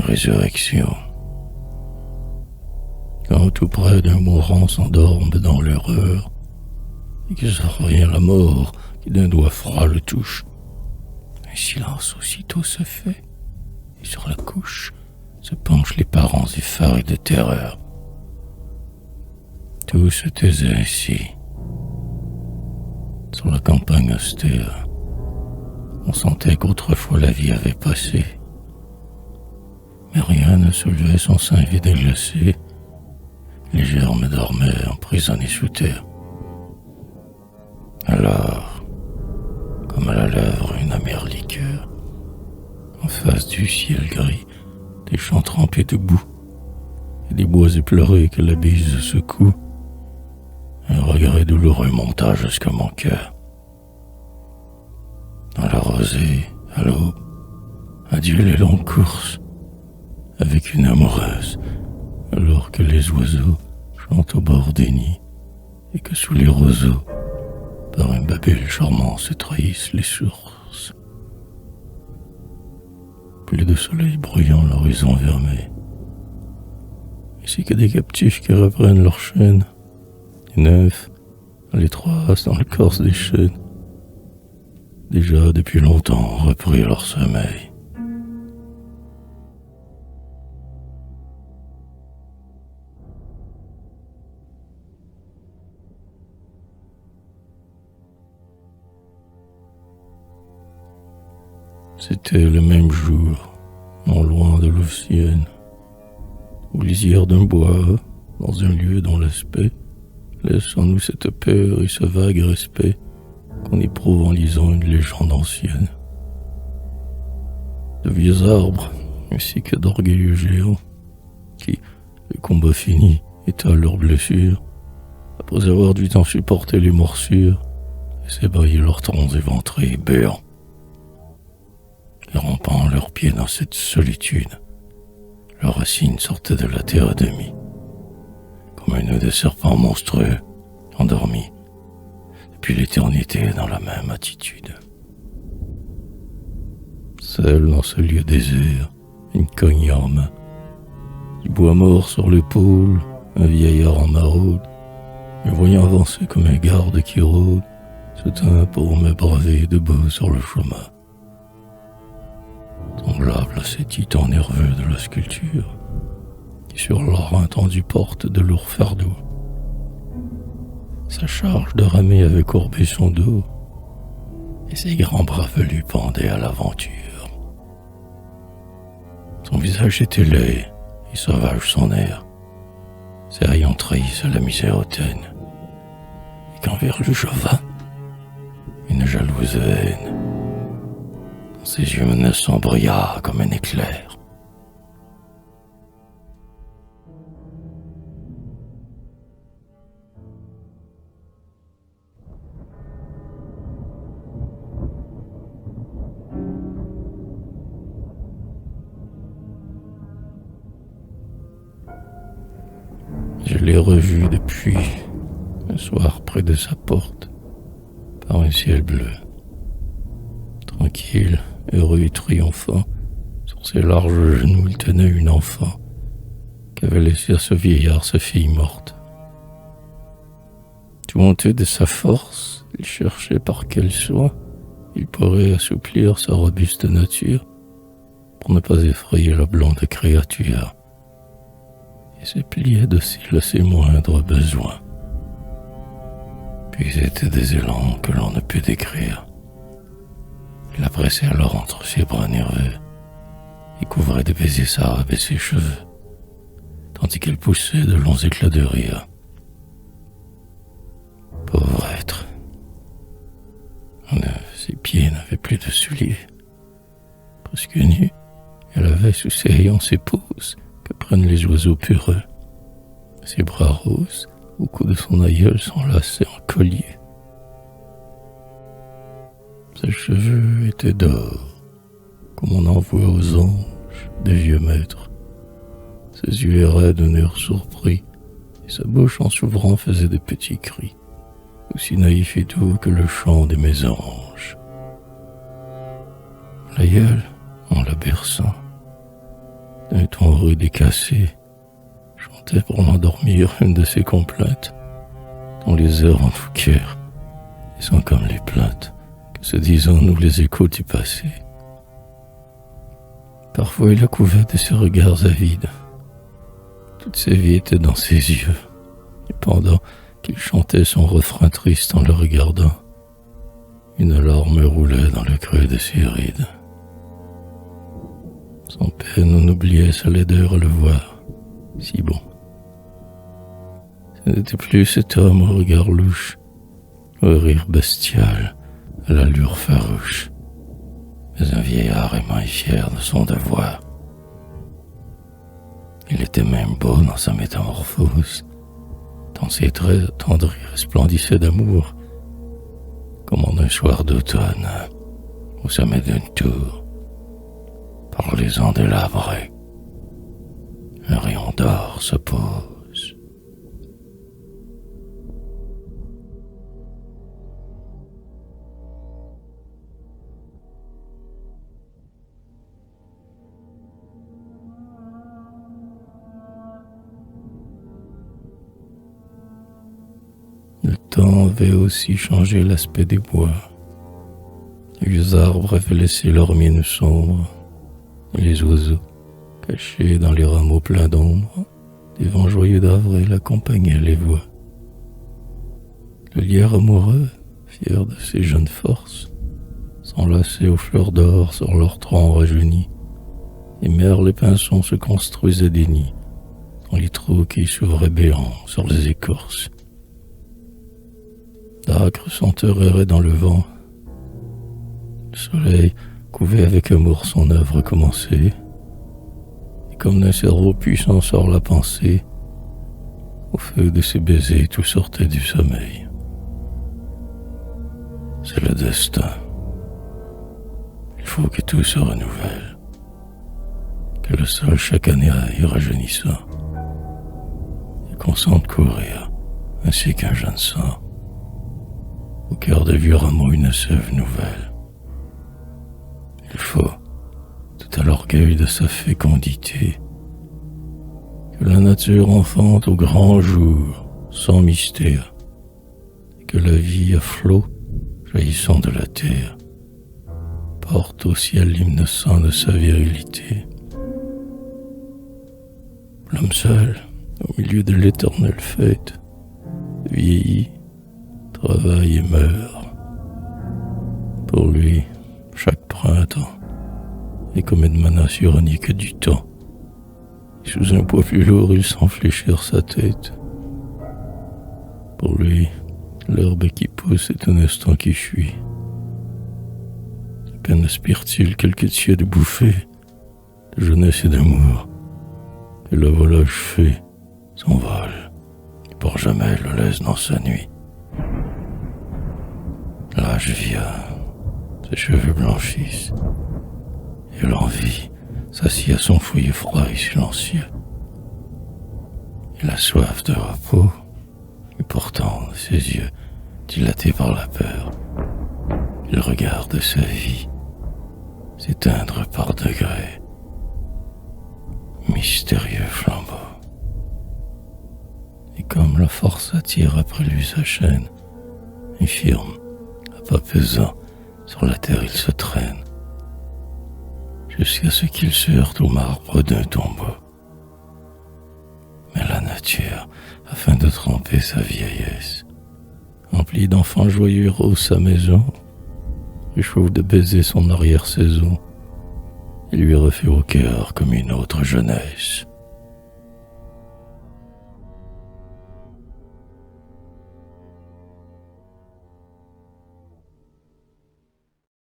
résurrection. Quand tout près d'un mourant s'endorme dans l'erreur, et que survient la mort qui d'un doigt froid le touche, un silence aussitôt se fait, et sur la couche se penchent les parents effarés de terreur. Tout se taisait ainsi. Sur la campagne austère, on sentait qu'autrefois la vie avait passé, mais rien ne soulevait son sein vide et glacé. Les germes dormaient emprisonnés sous terre. Alors, comme à la lèvre une amère liqueur, en face du ciel gris, des champs trempés de boue, et des bois éplorés que la bise secoue, un regret douloureux monta jusqu'à mon cœur. Dans la rosée, à l'aube, adieu les longues courses, avec une amoureuse, alors que les oiseaux chantent au bord des nids, et que sous les roseaux, par un babel charmant se trahissent les sources. Plus de soleil bruyant l'horizon vermeil, ici que des captifs qui reprennent leur chaîne, des nymphes dans les traces dans l'écorce des chênes, déjà depuis longtemps repris leur sommeil. C'était le même jour, non loin de Louvciennes, aux lisières d'un bois, dans un lieu dont l'aspect laisse en nous cette peur et ce vague respect qu'on éprouve en lisant une légende ancienne. De vieux arbres, ainsi que d'orgueilleux géants, qui, le combat fini, étalent leurs blessures, après avoir dû en supporter les morsures, et s'ébailler leurs troncs éventrés et béants. Et rampant leurs pieds dans cette solitude, leurs racines sortaient de la terre à demi, comme un nœud de serpent monstrueux, endormi, depuis l'éternité dans la même attitude. Seul dans ce lieu désert, une cognée en main, du bois mort sur l'épaule, un vieillard en maraude, me voyant avancer comme un garde qui rôde, se tint pour me braver debout sur le chemin. Semblable à ces titans nerveux de la sculpture, qui sur leur intendu porte de lourds fardeaux. Sa charge de ramer avait courbé son dos, et ses grands bras velus pendaient à l'aventure. Son visage était laid et sauvage son air, ses rayons trahissent la misère hautaine, et quand vers lui je vins, une jalouse haine. Ses yeux menaçants brilla comme un éclair. Je l'ai revu depuis, un soir près de sa porte, par un ciel bleu. Tranquille, heureux et triomphant, sur ses larges genoux il tenait une enfant qu'avait laissé à ce vieillard sa fille morte. Tout honteux de sa force, il cherchait par quel soin il pourrait assouplir sa robuste nature pour ne pas effrayer la blonde créature, et se pliait docile à ses moindres besoins. Puis c'étaient des élans que l'on ne peut décrire. Il la pressait alors entre ses bras nerveux et couvrait de baisers sa robe et ses cheveux, tandis qu'elle poussait de longs éclats de rire. Pauvre être, ses pieds n'avaient plus de souliers. Presque nue, elle avait sous ses rayons ses pouces que prennent les oiseaux peureux. Ses bras roses, au cou de son aïeul, s'enlaçaient en collier. Ses cheveux étaient d'or, comme on en voit aux anges des vieux maîtres. Ses yeux erraient d'un air surpris, et sa bouche en s'ouvrant faisait de petits cris, aussi naïfs et doux que le chant des mésanges. L'aïeul, en la berçant, d'un ton rude et cassé, chantait pour l'endormir une de ses complètes, dont les airs en tout cœur, et sont comme les plaintes que se disent en nous les échos du passé. Parfois il la couvait de ses regards avides. Toute sa vie était dans ses yeux, et pendant qu'il chantait son refrain triste en le regardant, une larme roulait dans le creux de ses rides. Sans peine on oubliait sa laideur à le voir, si bon. Ce n'était plus cet homme au regard louche, au rire bestial, à l'allure farouche, mais un vieillard aimant et fier de son devoir. Il était même beau dans sa métamorphose, tant ses traits attendris resplendissaient d'amour, comme en un soir d'automne, au sommet d'une tour, par les ans délabrés, un rayon d'or se pose. Le temps avait aussi changé l'aspect des bois. Les vieux arbres avaient laissé leur mine sombre, et les oiseaux, cachés dans les rameaux pleins d'ombre, des vents joyeux d'avril accompagnaient les voix. Le lierre amoureux, fier de ses jeunes forces, s'enlaçait aux fleurs d'or sur leurs troncs rajeunis, et merles et pinsons se construisaient des nids dans les trous qui s'ouvraient béants sur les écorces. D'âcres senteurs erraient dans le vent. Le soleil couvait avec amour son œuvre commencée, et comme d'un cerveau puissant sort la pensée, au feu de ses baisers tout sortait du sommeil. C'est le destin. Il faut que tout se renouvelle, que le sol chaque année aille rajeunissant, et qu'on sente courir, ainsi qu'un jeune sang, au cœur des vieux rameaux une sève nouvelle. Il faut, tout à l'orgueil de sa fécondité, que la nature enfante au grand jour, sans mystère, et que la vie à flot, jaillissant de la terre, porte au ciel l'hymne saint de sa virilité. L'homme seul, au milieu de l'éternelle fête, vieillit, travaille et meurt. Pour lui, chaque printemps est comme une menace ironique du temps. Et sous un poids plus lourd, il sent fléchir sa tête. Pour lui, l'herbe qui pousse est un instant qui fuit. À peine aspire-t-il quelques tièdes bouffées de jeunesse et d'amour, que le volage fait s'envole et pour jamais le laisse dans sa nuit. L'âge vient, ses cheveux blanchissent, et l'envie s'assied à son foyer froid et silencieux. Il a soif de repos, et pourtant ses yeux, dilatés par la peur, il regarde sa vie s'éteindre par degrés. Mystérieux flambeau. Et comme la force attire après lui sa chaîne, infirme, à pas pesant, sur la terre il se traîne, jusqu'à ce qu'il se heurte au marbre d'un tombeau. Mais la nature, afin de tromper sa vieillesse, emplit d'enfants joyeux rose sa maison, réchauffe de baisers son arrière-saison, et lui refait au cœur comme une autre jeunesse.